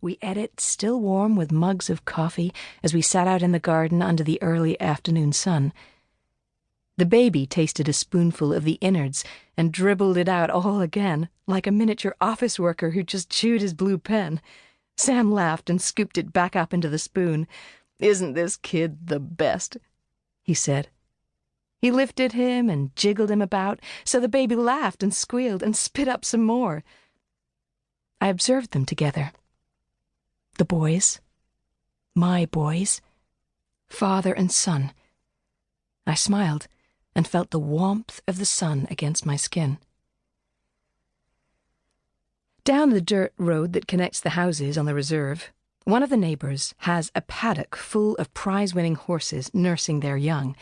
We ate it still warm with mugs of coffee as we sat out in the garden under the early afternoon sun. The baby tasted a spoonful of the innards and dribbled it out all again, like a miniature office worker who just chewed his blue pen. Sam laughed and scooped it back up into the spoon. "Isn't this kid the best?" he said. He lifted him and jiggled him about, so the baby laughed and squealed and spit up some more. I observed them together. The boys, my boys, father and son. I smiled and felt the warmth of the sun against my skin. Down the dirt road that connects the houses on the reserve, one of the neighbours has a paddock full of prize-winning horses nursing their young.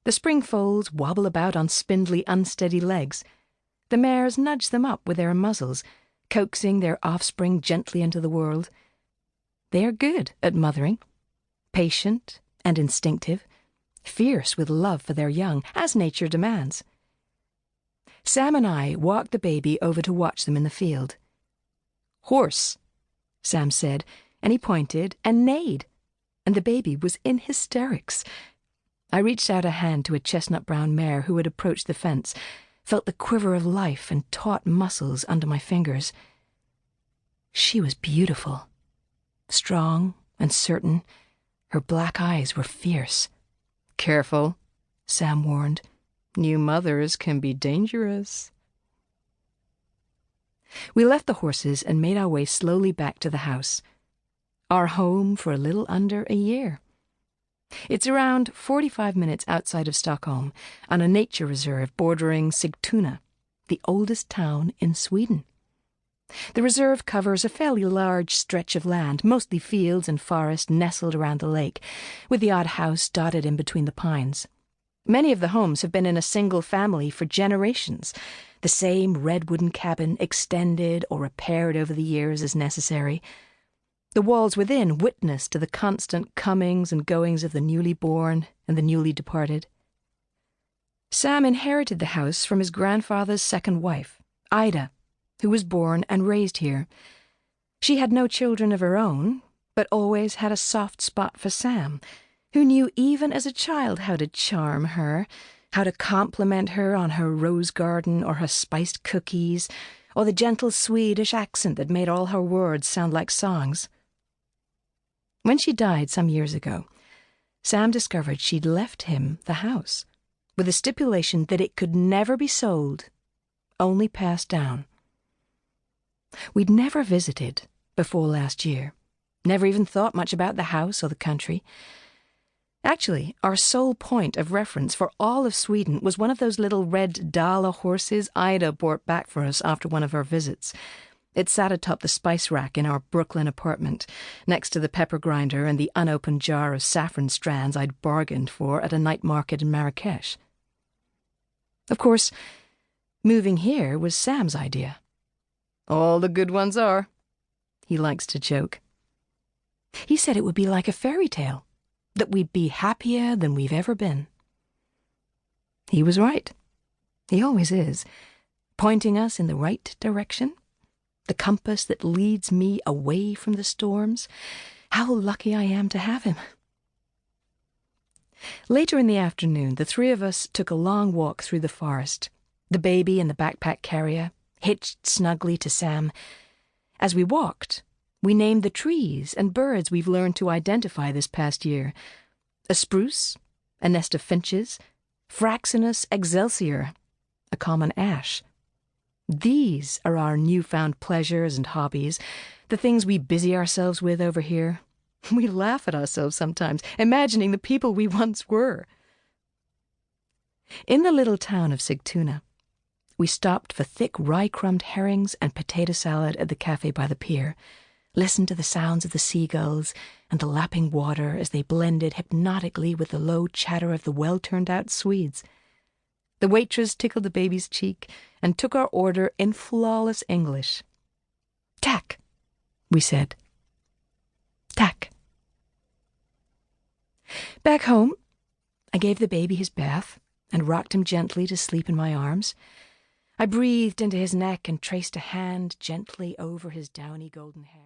The spring foals wobble about on spindly, unsteady legs. The mares nudge them up with their muzzles, coaxing their offspring gently into the world. They are good at mothering, patient and instinctive, fierce with love for their young, as nature demands. Sam and I walked the baby over to watch them in the field. "Horse," Sam said, and he pointed and neighed, and the baby was in hysterics. I reached out a hand to a chestnut-brown mare who had approached the fence, felt the quiver of life and taut muscles under my fingers. She was beautiful, strong and certain. Her black eyes were fierce. "Careful," Sam warned. "New mothers can be dangerous." We left the horses and made our way slowly back to the house. Our home for a little under a year. It's around 45 minutes outside of Stockholm, on a nature reserve bordering Sigtuna, the oldest town in Sweden. The reserve covers a fairly large stretch of land, mostly fields and forest nestled around the lake, with the odd house dotted in between the pines. Many of the homes have been in a single family for generations, the same red wooden cabin extended or repaired over the years as necessary. The walls within witness to the constant comings and goings of the newly born and the newly departed. Sam inherited the house from his grandfather's second wife, Ida, who was born and raised here. She had no children of her own, but always had a soft spot for Sam, who knew even as a child how to charm her, how to compliment her on her rose garden or her spiced cookies, or the gentle Swedish accent that made all her words sound like songs. When she died some years ago, Sam discovered she'd left him the house, with a stipulation that it could never be sold, only passed down. We'd never visited before last year, never even thought much about the house or the country. Actually, our sole point of reference for all of Sweden was one of those little red Dala horses Ida brought back for us after one of our visits. It sat atop the spice rack in our Brooklyn apartment, next to the pepper grinder and the unopened jar of saffron strands I'd bargained for at a night market in Marrakesh. Of course, moving here was Sam's idea. "All the good ones are," he likes to joke. He said it would be like a fairy tale, that we'd be happier than we've ever been. He was right. He always is, pointing us in the right direction. The compass that leads me away from the storms. How lucky I am to have him. Later in the afternoon, the three of us took a long walk through the forest, the baby in the backpack carrier, hitched snugly to Sam. As we walked, we named the trees and birds we've learned to identify this past year. A spruce, a nest of finches, Fraxinus excelsior, a common ash. These are our newfound pleasures and hobbies, the things we busy ourselves with over here. We laugh at ourselves sometimes, imagining the people we once were. In the little town of Sigtuna, we stopped for thick rye-crumbed herrings and potato salad at the cafe by the pier, listened to the sounds of the seagulls and the lapping water as they blended hypnotically with the low chatter of the well-turned-out Swedes. The waitress tickled the baby's cheek and took our order in flawless English. "Tack," we said. "Tack." Back home, I gave the baby his bath and rocked him gently to sleep in my arms. I breathed into his neck and traced a hand gently over his downy golden hair.